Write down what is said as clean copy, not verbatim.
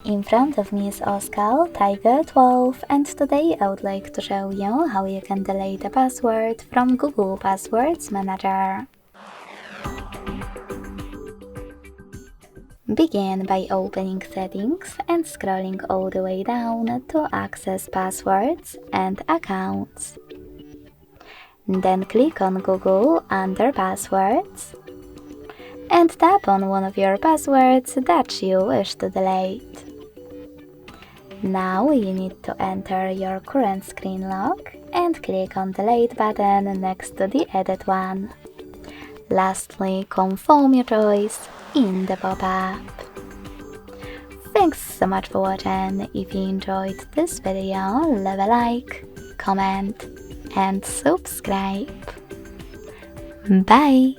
In front of me is OSCAL Tiger 12, and today I would like to show you how you can delete a password from Google Passwords Manager. Begin by opening Settings and scrolling all the way down to access Passwords and Accounts. Then click on Google under Passwords and tap on one of your passwords that you wish to delete. Now you need to enter your current screen lock and click on Delete button next to the Edit one. Lastly, confirm your choice in the pop-up. Thanks so much for watching. If you enjoyed this video, leave a like, comment and subscribe. Bye!